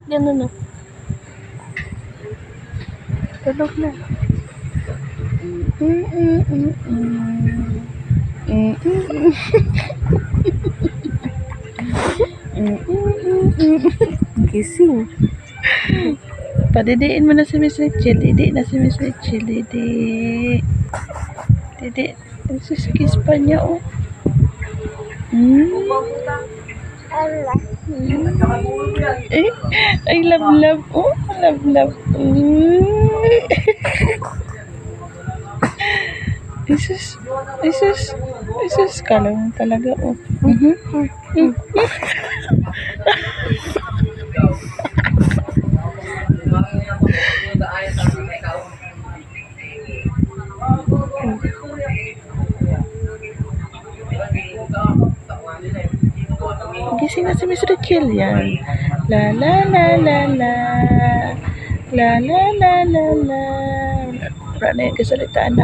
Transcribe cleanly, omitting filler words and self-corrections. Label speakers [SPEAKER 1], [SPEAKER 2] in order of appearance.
[SPEAKER 1] Ganun na. Tulog na. Gising. Padidiin mo na si Miss Rachel. Didi na si Miss Rachel. Didi. Didi. Nagsiskis pa niya, oh. Ay, love. Oh, love. Isus ka lang talaga, oh. Gising na si Miss Rachel yan. La. Wala na yung kasalitaan na.